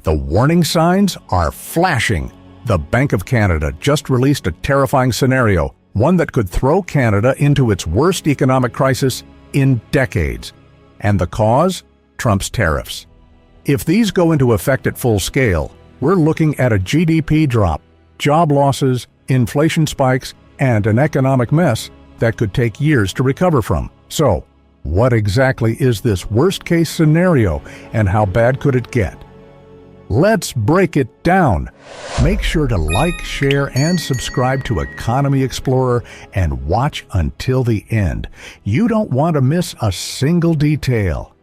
The warning signs are flashing. The Bank of Canada just released a terrifying scenario, one that could throw Canada into its worst economic crisis in decades. And the cause? Trump's tariffs. If these go into effect at full scale, we're looking at a GDP drop, job losses, inflation spikes, and an economic mess that could take years to recover from. So, what exactly is this worst-case scenario, and how bad could it get? Let's break it down. Make sure to like, share, and subscribe to Economy Explorer and watch until the end. You don't want to miss a single detail.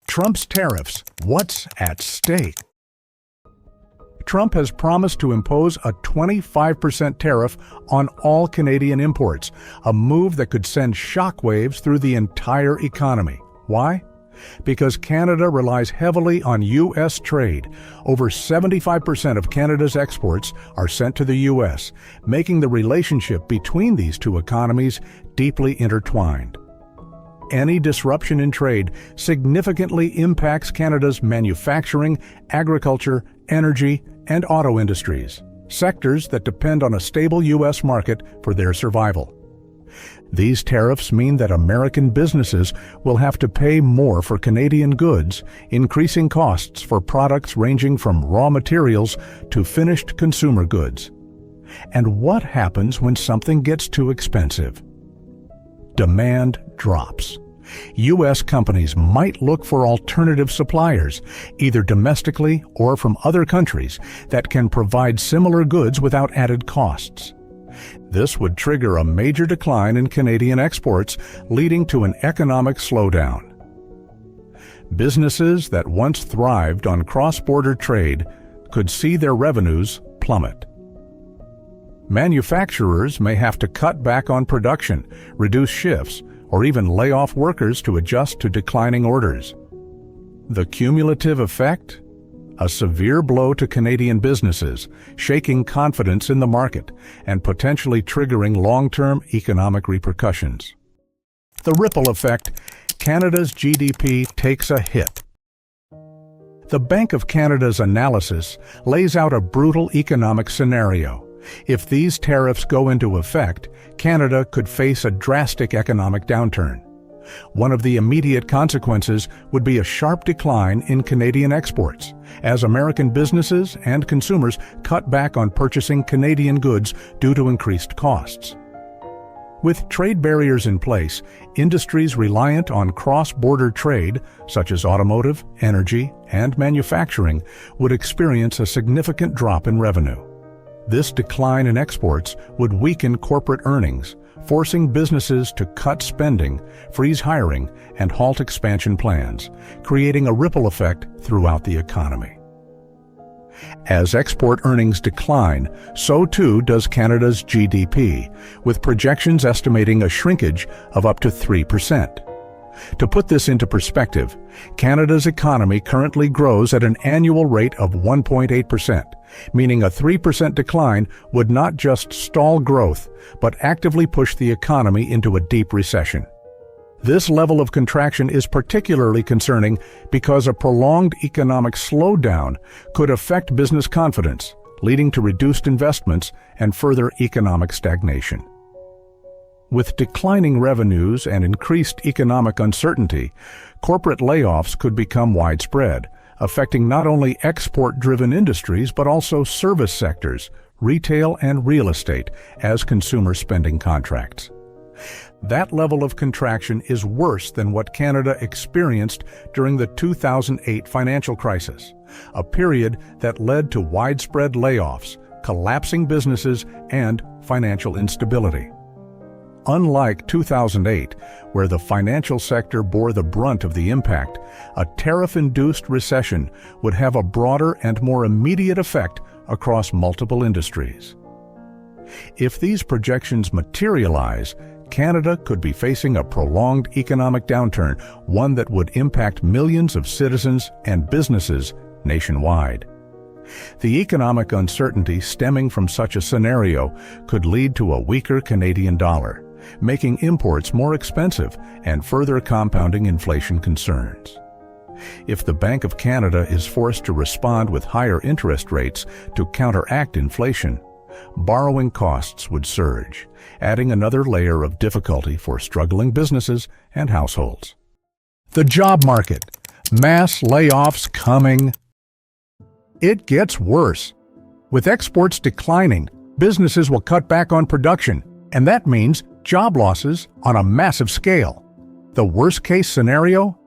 Trump's tariffs. What's at stake? Trump has promised to impose a 25% tariff on all Canadian imports, a move that could send shockwaves through the entire economy. Why? Because Canada relies heavily on U.S. trade. Over 75% of Canada's exports are sent to the U.S., making the relationship between these two economies deeply intertwined. Any disruption in trade significantly impacts Canada's manufacturing, agriculture, energy, and auto industries, sectors that depend on a stable U.S. market for their survival. These tariffs mean that American businesses will have to pay more for Canadian goods, increasing costs for products ranging from raw materials to finished consumer goods. And what happens when something gets too expensive? Demand drops. U.S. companies might look for alternative suppliers, either domestically or from other countries, that can provide similar goods without added costs. This would trigger a major decline in Canadian exports, leading to an economic slowdown. Businesses that once thrived on cross-border trade could see their revenues plummet. Manufacturers may have to cut back on production, reduce shifts, or even lay off workers to adjust to declining orders. The cumulative effect? A severe blow to Canadian businesses, shaking confidence in the market and potentially triggering long-term economic repercussions. The ripple effect: Canada's GDP takes a hit. The Bank of Canada's analysis lays out a brutal economic scenario. If these tariffs go into effect, Canada could face a drastic economic downturn. One of the immediate consequences would be a sharp decline in Canadian exports, as American businesses and consumers cut back on purchasing Canadian goods due to increased costs. With trade barriers in place, industries reliant on cross-border trade, such as automotive, energy, and manufacturing, would experience a significant drop in revenue. This decline in exports would weaken corporate earnings, forcing businesses to cut spending, freeze hiring, and halt expansion plans, creating a ripple effect throughout the economy. As export earnings decline, so too does Canada's GDP, with projections estimating a shrinkage of up to 3%. To put this into perspective, Canada's economy currently grows at an annual rate of 1.8%, meaning a 3% decline would not just stall growth, but actively push the economy into a deep recession. This level of contraction is particularly concerning because a prolonged economic slowdown could affect business confidence, leading to reduced investments and further economic stagnation. With declining revenues and increased economic uncertainty, corporate layoffs could become widespread, affecting not only export-driven industries but also service sectors, retail and real estate, as consumer spending contracts. That level of contraction is worse than what Canada experienced during the 2008 financial crisis, a period that led to widespread layoffs, collapsing businesses, and financial instability. Unlike 2008, where the financial sector bore the brunt of the impact, a tariff-induced recession would have a broader and more immediate effect across multiple industries. If these projections materialize, Canada could be facing a prolonged economic downturn, one that would impact millions of citizens and businesses nationwide. The economic uncertainty stemming from such a scenario could lead to a weaker Canadian dollar, making imports more expensive and further compounding inflation concerns. If the Bank of Canada is forced to respond with higher interest rates to counteract inflation, borrowing costs would surge, adding another layer of difficulty for struggling businesses and households. The job market. Mass layoffs coming. It gets worse. With exports declining, businesses will cut back on production, and that means job losses on a massive scale. The worst-case scenario?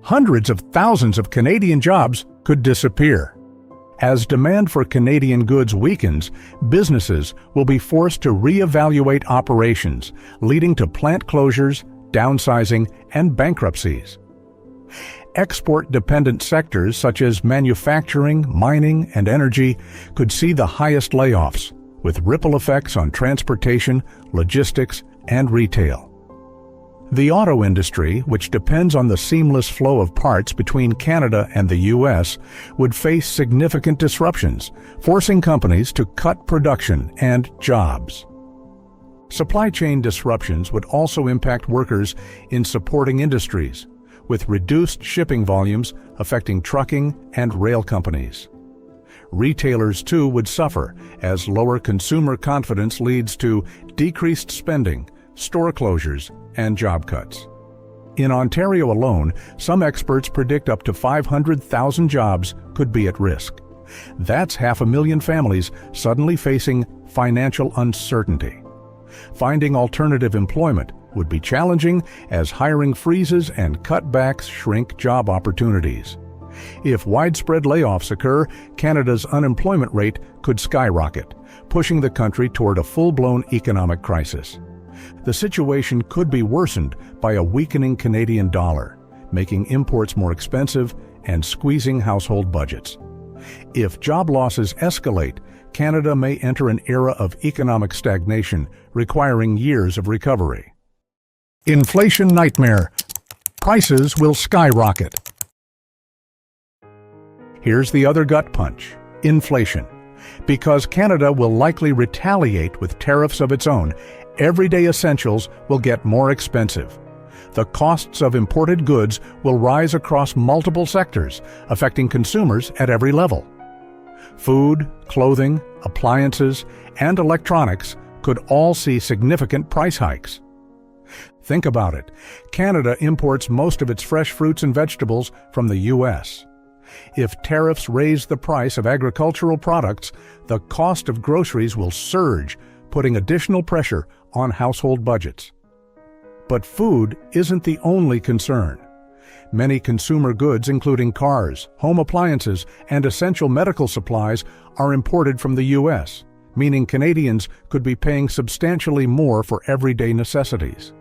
Hundreds of thousands of Canadian jobs could disappear. As demand for Canadian goods weakens, businesses will be forced to reevaluate operations, leading to plant closures, downsizing, and bankruptcies. Export-dependent sectors such as manufacturing, mining, and energy could see the highest layoffs, with ripple effects on transportation, logistics, and retail. The auto industry, which depends on the seamless flow of parts between Canada and the U.S., would face significant disruptions, forcing companies to cut production and jobs. Supply chain disruptions would also impact workers in supporting industries, with reduced shipping volumes affecting trucking and rail companies. Retailers, too, would suffer as lower consumer confidence leads to decreased spending, store closures, and job cuts. In Ontario alone, some experts predict up to 500,000 jobs could be at risk. That's 500,000 families suddenly facing financial uncertainty. Finding alternative employment would be challenging as hiring freezes and cutbacks shrink job opportunities. If widespread layoffs occur, Canada's unemployment rate could skyrocket, pushing the country toward a full-blown economic crisis. The situation could be worsened by a weakening Canadian dollar, making imports more expensive and squeezing household budgets. If job losses escalate, Canada may enter an era of economic stagnation, requiring years of recovery. Inflation nightmare. Prices will skyrocket. Here's the other gut punch: inflation. Because Canada will likely retaliate with tariffs of its own, everyday essentials will get more expensive. The costs of imported goods will rise across multiple sectors, affecting consumers at every level. Food, clothing, appliances, and electronics could all see significant price hikes. Think about it. Canada imports most of its fresh fruits and vegetables from the U.S. If tariffs raise the price of agricultural products, the cost of groceries will surge, putting additional pressure on household budgets. But food isn't the only concern. Many consumer goods, including cars, home appliances, and essential medical supplies, are imported from the U.S., meaning Canadians could be paying substantially more for everyday necessities.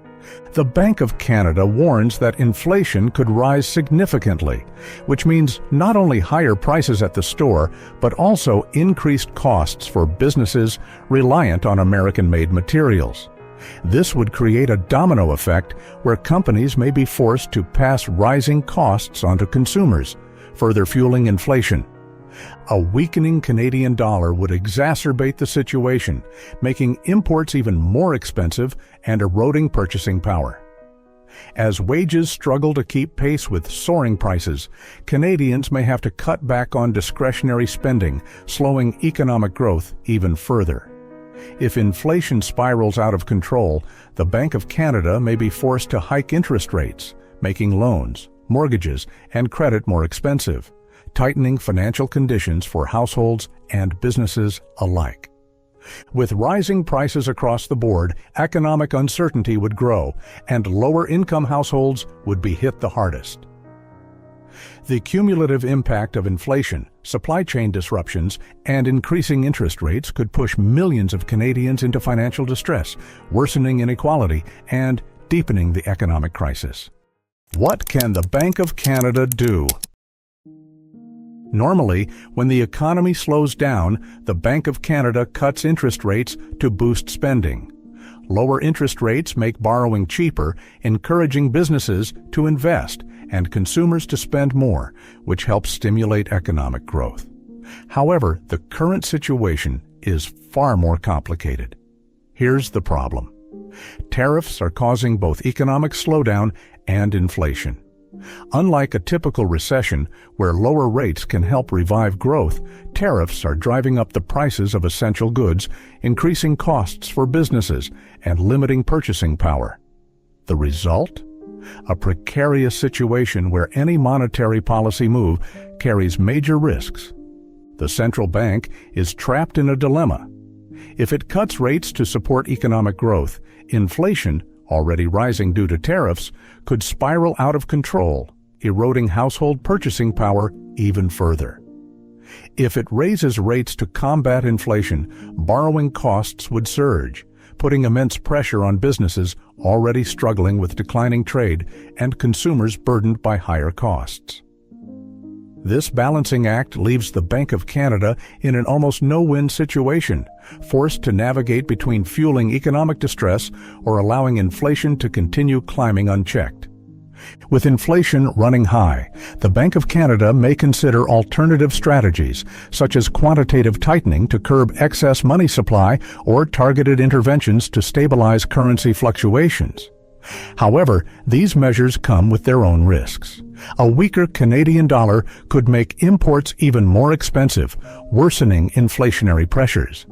The Bank of Canada warns that inflation could rise significantly, which means not only higher prices at the store, but also increased costs for businesses reliant on American-made materials. This would create a domino effect where companies may be forced to pass rising costs onto consumers, further fueling inflation. A weakening Canadian dollar would exacerbate the situation, making imports even more expensive and eroding purchasing power. As wages struggle to keep pace with soaring prices, Canadians may have to cut back on discretionary spending, slowing economic growth even further. If inflation spirals out of control, the Bank of Canada may be forced to hike interest rates, making loans, mortgages, and credit more expensive, tightening financial conditions for households and businesses alike. With rising prices across the board, economic uncertainty would grow, and lower-income households would be hit the hardest. The cumulative impact of inflation, supply chain disruptions, and increasing interest rates could push millions of Canadians into financial distress, worsening inequality and deepening the economic crisis. What can the Bank of Canada do? Normally, when the economy slows down, the Bank of Canada cuts interest rates to boost spending. Lower interest rates make borrowing cheaper, encouraging businesses to invest and consumers to spend more, which helps stimulate economic growth. However, the current situation is far more complicated. Here's the problem. Tariffs are causing both economic slowdown and inflation. Unlike a typical recession, where lower rates can help revive growth, tariffs are driving up the prices of essential goods, increasing costs for businesses, and limiting purchasing power. The result? A precarious situation where any monetary policy move carries major risks. The central bank is trapped in a dilemma. If it cuts rates to support economic growth, inflation, already rising due to tariffs, could spiral out of control, eroding household purchasing power even further. If it raises rates to combat inflation, borrowing costs would surge, putting immense pressure on businesses already struggling with declining trade and consumers burdened by higher costs. This balancing act leaves the Bank of Canada in an almost no-win situation, forced to navigate between fueling economic distress or allowing inflation to continue climbing unchecked. With inflation running high, the Bank of Canada may consider alternative strategies, such as quantitative tightening to curb excess money supply or targeted interventions to stabilize currency fluctuations. However, these measures come with their own risks. A weaker Canadian dollar could make imports even more expensive, worsening inflationary pressures.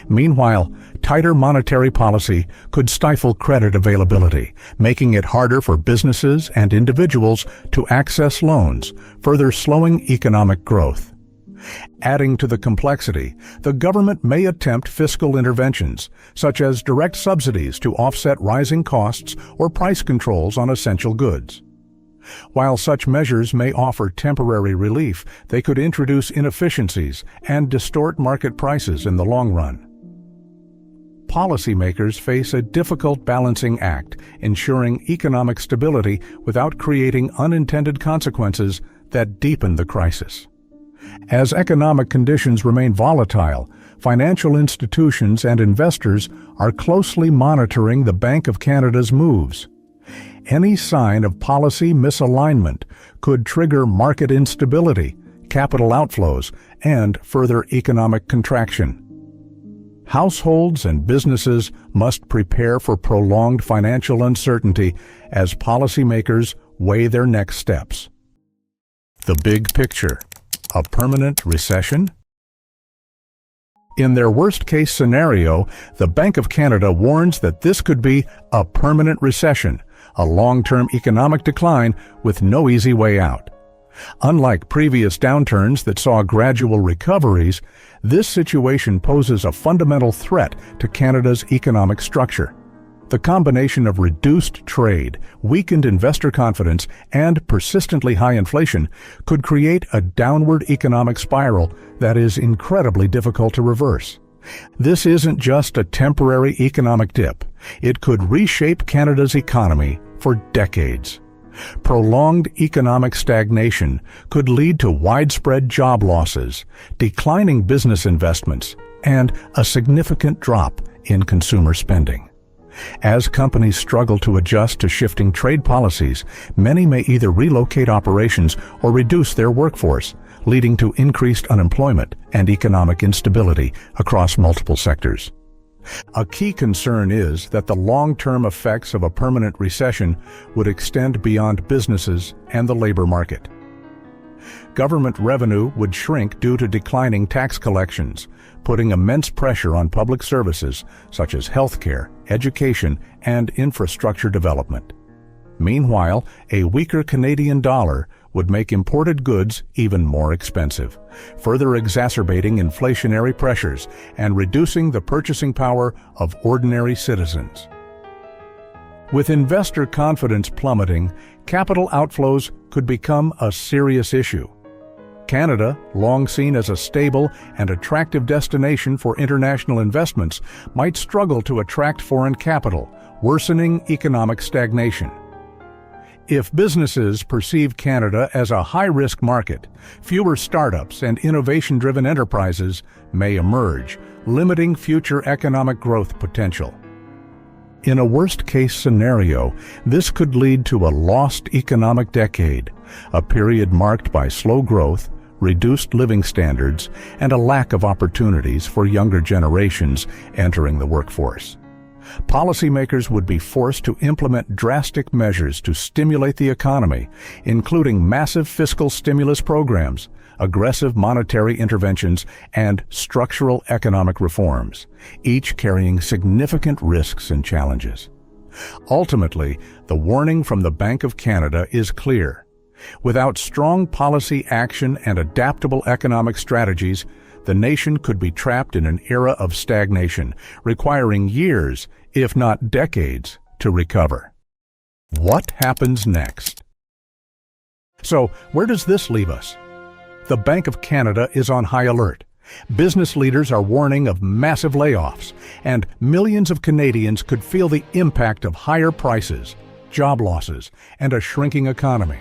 Meanwhile, tighter monetary policy could stifle credit availability, making it harder for businesses and individuals to access loans, further slowing economic growth. Adding to the complexity, the government may attempt fiscal interventions, such as direct subsidies to offset rising costs or price controls on essential goods. While such measures may offer temporary relief, they could introduce inefficiencies and distort market prices in the long run. Policymakers face a difficult balancing act, ensuring economic stability without creating unintended consequences that deepen the crisis. As economic conditions remain volatile, financial institutions and investors are closely monitoring the Bank of Canada's moves. Any sign of policy misalignment could trigger market instability, capital outflows, and further economic contraction. Households and businesses must prepare for prolonged financial uncertainty as policymakers weigh their next steps. The big picture: a permanent recession? In their worst-case scenario, the Bank of Canada warns that this could be a permanent recession, a long-term economic decline with no easy way out. Unlike previous downturns that saw gradual recoveries, this situation poses a fundamental threat to Canada's economic structure. The combination of reduced trade, weakened investor confidence, and persistently high inflation could create a downward economic spiral that is incredibly difficult to reverse. This isn't just a temporary economic dip. It could reshape Canada's economy for decades. Prolonged economic stagnation could lead to widespread job losses, declining business investments, and a significant drop in consumer spending. As companies struggle to adjust to shifting trade policies, many may either relocate operations or reduce their workforce, leading to increased unemployment and economic instability across multiple sectors. A key concern is that the long-term effects of a permanent recession would extend beyond businesses and the labor market. Government revenue would shrink due to declining tax collections, putting immense pressure on public services such as healthcare, education, and infrastructure development. Meanwhile, a weaker Canadian dollar would make imported goods even more expensive, further exacerbating inflationary pressures and reducing the purchasing power of ordinary citizens. With investor confidence plummeting, capital outflows could become a serious issue. Canada, long seen as a stable and attractive destination for international investments, might struggle to attract foreign capital, worsening economic stagnation. If businesses perceive Canada as a high-risk market, fewer startups and innovation-driven enterprises may emerge, limiting future economic growth potential. In a worst-case scenario, this could lead to a lost economic decade, a period marked by slow growth, reduced living standards, and a lack of opportunities for younger generations entering the workforce. Policymakers would be forced to implement drastic measures to stimulate the economy, including massive fiscal stimulus programs, aggressive monetary interventions, and structural economic reforms, each carrying significant risks and challenges. Ultimately, the warning from the Bank of Canada is clear. Without strong policy action and adaptable economic strategies, the nation could be trapped in an era of stagnation, requiring years, if not decades, to recover. What happens next? So, where does this leave us? The Bank of Canada is on high alert. Business leaders are warning of massive layoffs, and millions of Canadians could feel the impact of higher prices, job losses, and a shrinking economy.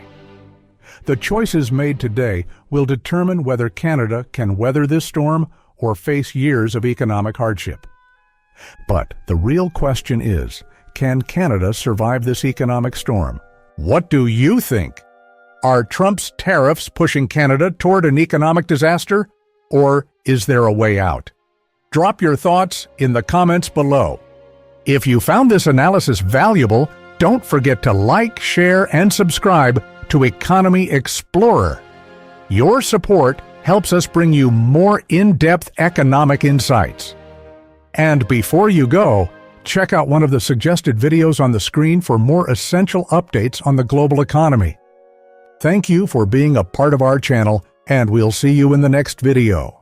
The choices made today will determine whether Canada can weather this storm or face years of economic hardship. But the real question is, can Canada survive this economic storm? What do you think? Are Trump's tariffs pushing Canada toward an economic disaster, or is there a way out? Drop your thoughts in the comments below. If you found this analysis valuable, don't forget to like, share, and subscribe to Economy Explorer. Your support helps us bring you more in-depth economic insights. And before you go, check out one of the suggested videos on the screen for more essential updates on the global economy. Thank you for being a part of our channel, and we'll see you in the next video.